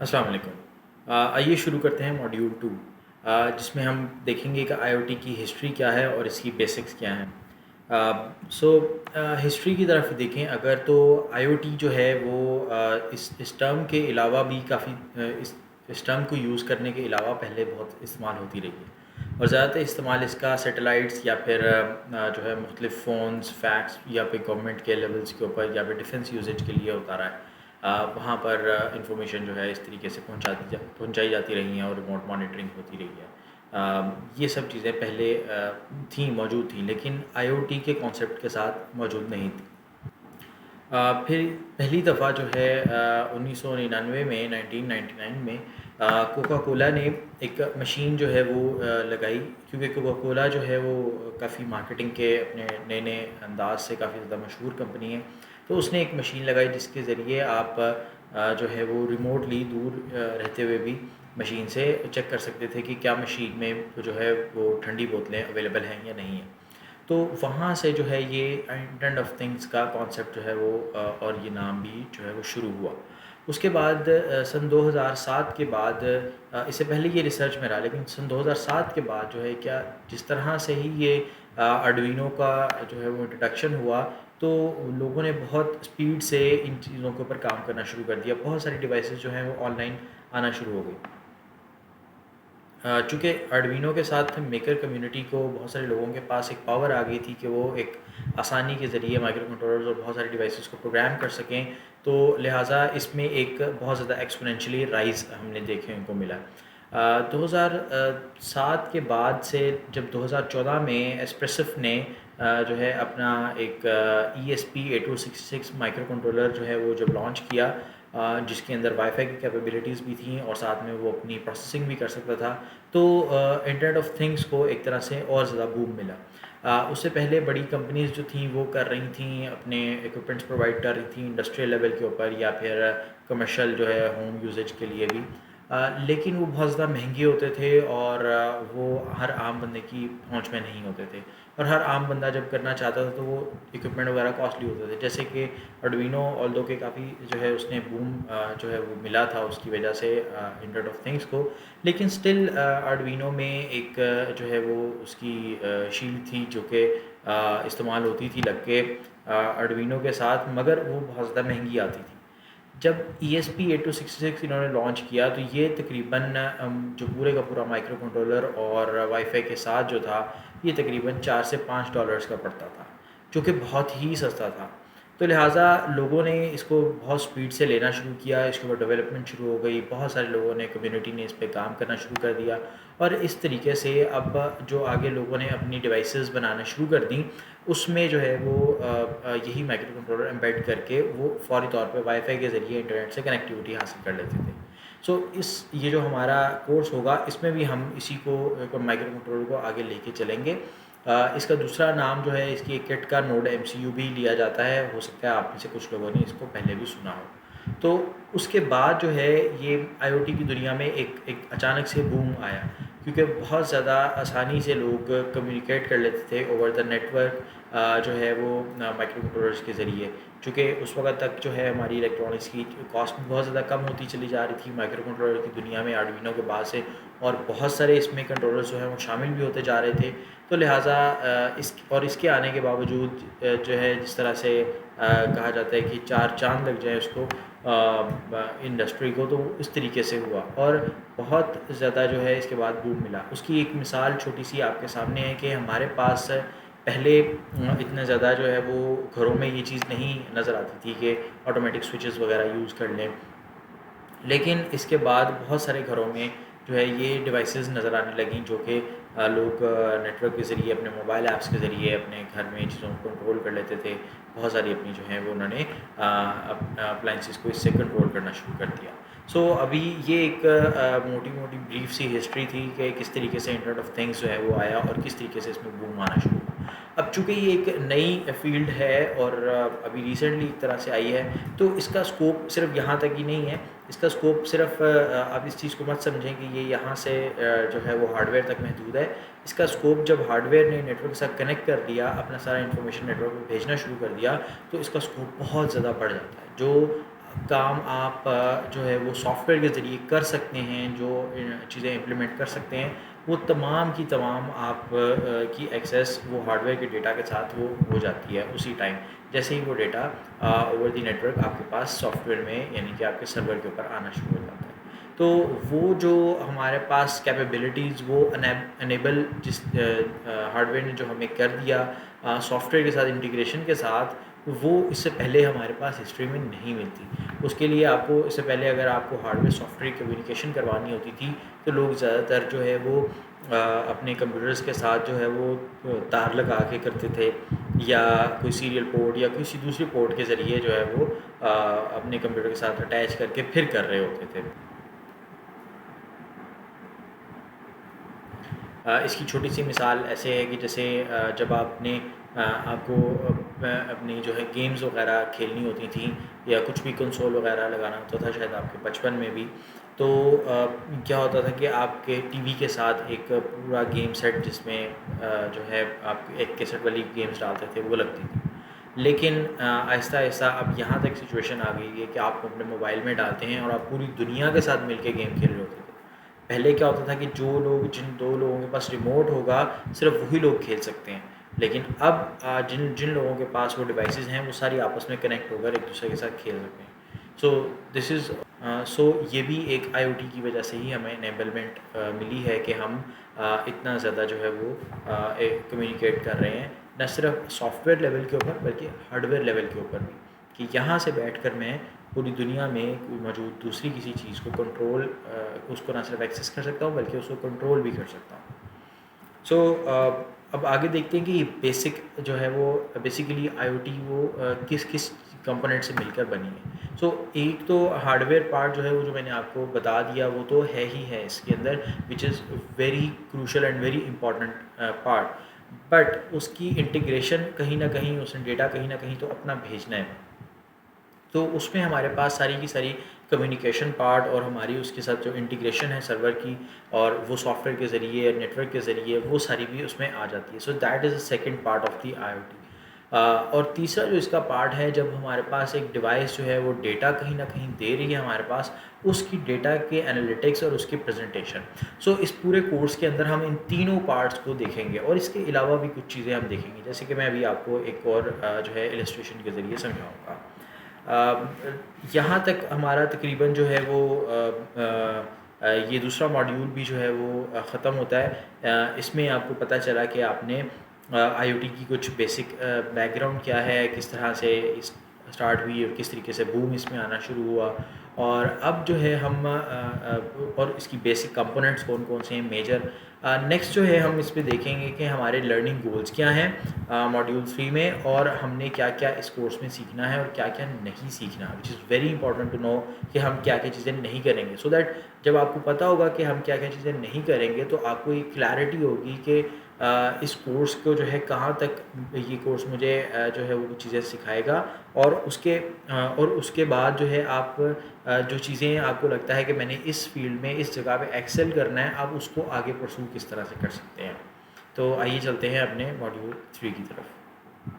अस्सलाम वालेकुम। आइए शुरू करते हैं मॉड्यूल 2, जिसमें हम देखेंगे कि आईओटी की हिस्ट्री क्या है और इसकी बेसिक्स क्या हैं। सो हिस्ट्री की तरफ देखें अगर, तो आईओटी जो है वो इस टर्म के अलावा भी काफ़ी इस टर्म को यूज़ करने के अलावा पहले बहुत इस्तेमाल होती रही है, और ज़्यादातर इस्तेमाल इसका सैटेलाइट्स या फिर जो है मुख्तलिफ़ फ़ोन्स, फैक्स या फिर गवर्नमेंट के लेवल्स के ऊपर या फिर डिफेंस यूजेज के लिए होता रहा है। वहाँ पर इंफॉर्मेशन जो है इस तरीके से पहुँचाई जाती रही हैं और रिमोट मॉनिटरिंग होती रही है। ये सब चीज़ें पहले मौजूद थी, लेकिन आईओटी के कॉन्सेप्ट के साथ मौजूद नहीं थी। फिर पहली दफ़ा जो है 1999 में 1999 में कोका कोला ने एक मशीन जो है वो लगाई, क्योंकि कोका कोला जो है वो काफ़ी मार्केटिंग के अपने नए नए अंदाज से काफ़ी ज़्यादा मशहूर कंपनी है। तो उसने एक मशीन लगाई जिसके ज़रिए आप जो है वो रिमोटली दूर रहते हुए भी मशीन से चेक कर सकते थे कि क्या मशीन में जो है वो ठंडी बोतलें अवेलेबल हैं या नहीं हैं। तो वहाँ से जो है ये इंटरनेट ऑफ थिंग्स का कॉन्सेप्ट जो है वो और ये नाम भी जो है वो शुरू हुआ। उसके बाद सन 2007 के बाद, इससे पहले ये रिसर्च में रहा, लेकिन सन 2007 के बाद जो है क्या जिस तरह से ही ये आर्डुइनो का जो है वो इंट्रोडक्शन हुआ, तो लोगों ने बहुत स्पीड से इन चीज़ों के ऊपर काम करना शुरू कर दिया। बहुत सारी डिवाइसेस जो हैं वो ऑनलाइन आना शुरू हो गई। चूँकि आर्डुइनो के साथ मेकर कम्युनिटी को बहुत सारे लोगों के पास एक पावर आ गई थी कि वो एक आसानी के ज़रिए माइक्रो कंट्रोलर्स और बहुत सारी डिवाइसेस को प्रोग्राम कर सकें, तो लिहाजा इसमें एक बहुत ज़्यादा एक्सपोनेंशियली राइज़ हमने देखने को मिला। 2007 के बाद से जब 2014 में एस्प्रेसिफ ने जो है अपना एक ESP8266 माइक्रो कंट्रोलर जो है वो जब लॉन्च किया, जिसके अंदर वाईफाई की कैपेबिलिटीज़ भी थी और साथ में वो अपनी प्रोसेसिंग भी कर सकता था, तो इंटरनेट ऑफ थिंग्स को एक तरह से और ज़्यादा बूम मिला। उससे पहले बड़ी कंपनीज़ जो थीं वो कर रही थीं, अपने इक्विपमेंट्स प्रोवाइड कर रही थीं इंडस्ट्रियल लेवल के ऊपर या फिर कमर्शियल जो है होम यूजेज के लिए भी। लेकिन वो बहुत ज़्यादा महंगे होते थे और वो हर आम बंदे की पहुंच में नहीं होते थे, और हर आम बंदा जब करना चाहता था तो वो इक्विपमेंट वगैरह कॉस्टली होते थे। जैसे कि आर्डुइनो, ऑल्दो के काफ़ी जो है उसने बूम जो है वो मिला था उसकी वजह से इंटरनेट ऑफ थिंग्स को, लेकिन स्टिल आर्डुइनो में एक जो है वो उसकी शील्ड थी जो कि इस्तेमाल होती थी लग के आर्डुइनो के साथ, मगर वो बहुत ज़्यादा महंगी आती थी। जब ESP8266 इन्होंने लॉन्च किया, तो ये तकरीबन जो पूरे का पूरा माइक्रो कंट्रोलर और वाईफाई के साथ जो था, ये तकरीबन $4 से $5 का पड़ता था, जो कि बहुत ही सस्ता था। तो लिहाजा लोगों ने इसको बहुत स्पीड से लेना शुरू किया, इसके ऊपर डेवलपमेंट शुरू हो गई, बहुत सारे लोगों ने, कम्युनिटी ने इस पे काम करना शुरू कर दिया, और इस तरीके से अब जो आगे लोगों ने अपनी डिवाइसेस बनाना शुरू कर दी, उसमें जो है वो यही माइक्रो कंट्रोलर एम्बेड करके वो फ़ौरी तौर पे वाईफ़ाई के ज़रिए इंटरनेट से कनेक्टिविटी हासिल कर लेते थे। सो ये जो हमारा कोर्स होगा, इसमें भी हम इसी को माइक्रो कंट्रोलर को आगे लेके चलेंगे। इसका दूसरा नाम जो है, इसकी एक किट का नोड MCU भी लिया जाता है। हो सकता है आप में से कुछ लोगों ने इसको पहले भी सुना हो। तो उसके बाद जो है ये IoT की दुनिया में एक एक अचानक से बूम आया, क्योंकि बहुत ज़्यादा आसानी से लोग कम्युनिकेट कर लेते थे ओवर द नेटवर्क जो है वो माइक्रो कंट्रोलर्स के ज़रिए। चूँकि उस वक़्त तक जो है हमारी इलेक्ट्रॉनिक्स की कॉस्ट भी बहुत ज़्यादा कम होती चली जा रही थी माइक्रो कंट्रोलर की दुनिया में आर्डुइनो के बाद से, और बहुत सारे इसमें कंट्रोलर्स जो हैं वो शामिल भी होते जा रहे थे। तो लिहाजा इसके आने के बावजूद जो है जिस तरह से कहा जाता है कि 4 चाँद लग जाए उसको इंडस्ट्री को, तो इस तरीके से हुआ और बहुत ज़्यादा जो है इसके बाद बूम मिला। उसकी एक मिसाल छोटी सी आपके सामने है कि हमारे पास पहले इतना ज़्यादा जो है वो घरों में ये चीज़ नहीं नज़र आती थी कि ऑटोमेटिक स्विचेस वगैरह यूज़ कर लें, लेकिन इसके बाद बहुत सारे घरों में जो है ये डिवाइसेस नज़र आने लगी, जो कि लोग नेटवर्क के ज़रिए, अपने मोबाइल ऐप्स के ज़रिए अपने घर में चीज़ों को कंट्रोल कर लेते थे। बहुत सारी अपनी जो है वो उन्होंने अप्लाइंसेस को इससे कंट्रोल करना शुरू कर दिया। सो अभी ये एक मोटी मोटी ब्रीफ सी हिस्ट्री थी कि किस तरीके से इंटरनेट ऑफ थिंग्स जो है वो आया और किस तरीके से इसमें बूम आना शुरू हुआ। अब चूँकि ये एक नई फील्ड है और अभी रिसेंटली एक तरह से आई है, तो इसका स्कोप सिर्फ यहाँ तक ही नहीं है। इसका स्कोप सिर्फ आप इस चीज़ को मत समझें कि ये यहाँ से जो है वो हार्डवेयर तक महदूद है। इसका स्कोप जब हार्डवेयर ने नेटवर्क के साथ कनेक्ट कर दिया, अपना सारा इन्फॉर्मेशन नेटवर्क में भेजना शुरू कर दिया, तो इसका स्कोप बहुत ज़्यादा बढ़ जाता है। जो काम आप जो है वो सॉफ्टवेयर के ज़रिए कर सकते हैं, जो चीज़ें इम्प्लीमेंट कर सकते हैं, वो तमाम की तमाम आप की एक्सेस वो हार्डवेयर के डेटा के साथ वो हो जाती है उसी टाइम, जैसे ही वो डेटा ओवर द नेटवर्क आपके पास सॉफ्टवेयर में यानी कि आपके सर्वर के ऊपर आना शुरू हो जाता है। तो वो जो हमारे पास कैपेबिलिटीज़ वो अनेबल जिस हार्डवेयर ने जो हमें कर दिया सॉफ्टवेयर के साथ इंटीग्रेशन के साथ, वो इससे पहले हमारे पास हिस्ट्री में नहीं मिलती। उसके लिए आपको इससे पहले अगर आपको हार्डवेयर सॉफ्टवेयर कम्युनिकेशन करवानी होती थी, तो लोग ज़्यादातर जो है वो अपने कंप्यूटर्स के साथ जो है वो तार लगा के करते थे, या कोई सीरियल पोर्ट या किसी दूसरी पोर्ट के ज़रिए जो है वो अपने कंप्यूटर के साथ अटैच करके फिर कर रहे होते थे। इसकी छोटी सी मिसाल ऐसे है कि जैसे जब आपको अपनी जो है गेम्स वगैरह खेलनी होती थी, या कुछ भी कंसोल वगैरह लगाना होता था शायद आपके बचपन में भी, तो क्या होता था कि आपके टीवी के साथ एक पूरा गेम सेट जिसमें जो है आप एक कैसेट वाली गेम्स डालते थे वो लगती थी। लेकिन आहिस्ता आहिस्ता अब यहाँ तक सिचुएशन आ गई है कि आप अपने मोबाइल में डालते हैं और आप पूरी दुनिया के साथ मिलके गेम खेल रहे होते थे। पहले क्या होता था कि जो लोग जिन 2 लोगों के पास रिमोट होगा, सिर्फ़ वही लोग खेल सकते हैं। लेकिन अब जिन जिन लोगों के पास वो डिवाइसेज़ हैं, वो सारी आपस में कनेक्ट होकर एक-दूसरे के साथ खेल सकते हैं। सो दिस इज़ सो ये भी एक आईओटी की वजह से ही हमें इनेबलमेंट मिली है कि हम इतना ज़्यादा जो है वो कम्युनिकेट कर रहे हैं, ना सिर्फ़ सॉफ्टवेयर लेवल के ऊपर बल्कि हार्डवेयर लेवल के ऊपर भी, कि यहाँ से बैठकर मैं पूरी दुनिया में कोई मौजूद दूसरी किसी चीज़ को कंट्रोल उसको ना सिर्फ एक्सेस कर सकता हूँ बल्कि उसको कंट्रोल भी कर सकता हूँ। सो अब आगे देखते हैं कि ये बेसिक जो है वो बेसिकली आईओटी वो किस किस कंपोनेंट से मिलकर बनी है। सो एक तो हार्डवेयर पार्ट जो है वो जो मैंने आपको बता दिया वो तो है ही है इसके अंदर, विच is very crucial and very important part. But उसकी इंटीग्रेशन कहीं ना कहीं, उसने डेटा कहीं ना कहीं तो अपना भेजना है, तो उसमें हमारे पास सारी की सारी कम्युनिकेशन पार्ट और हमारी उसके साथ जो इंटीग्रेशन है सर्वर की, और वो सॉफ्टवेयर के ज़रिए नेटवर्क के ज़रिए वो सारी भी उसमें आ जाती है। So that is the second part of the IoT. और तीसरा जो इसका पार्ट है, जब हमारे पास एक डिवाइस जो है वो डेटा कहीं ना कहीं दे रही है हमारे पास, उसकी डेटा के एनालिटिक्स और उसकी प्रेजेंटेशन। सो इस पूरे कोर्स के अंदर हम इन तीनों पार्ट्स को देखेंगे, और इसके अलावा भी कुछ चीज़ें हम देखेंगे, जैसे कि मैं अभी आपको एक और जो है इलस्ट्रेशन के ज़रिए समझाऊँगा। यहाँ तक हमारा तकरीबन जो है वो ये दूसरा मॉड्यूल भी जो है वो ख़त्म होता है। इसमें आपको पता चला कि आपने आईओटी की कुछ बेसिक बैकग्राउंड क्या है, किस तरह से इस स्टार्ट हुई और किस तरीके से बूम इसमें आना शुरू हुआ, और अब जो है हम और इसकी बेसिक कंपोनेंट्स कौन कौन से हैं मेजर। नेक्स्ट जो है हम इस पे देखेंगे कि हमारे लर्निंग गोल्स क्या हैं मॉड्यूल 3 में, और हमने क्या क्या इस कोर्स में सीखना है और क्या क्या नहीं सीखना, which is very important to know कि हम क्या क्या चीज़ें नहीं करेंगे, सो दैट जब आपको पता होगा कि हम क्या क्या चीज़ें नहीं करेंगे तो आपको एक क्लैरिटी होगी कि इस कोर्स को जो है कहाँ तक ये कोर्स मुझे जो है वो चीज़ें सिखाएगा, और उसके बाद जो है आप जो चीज़ें आपको लगता है कि मैंने इस फील्ड में इस जगह पे एक्सेल करना है, आप उसको आगे परस्यू किस तरह से कर सकते हैं। तो आइए चलते हैं अपने मॉड्यूल 3 की तरफ।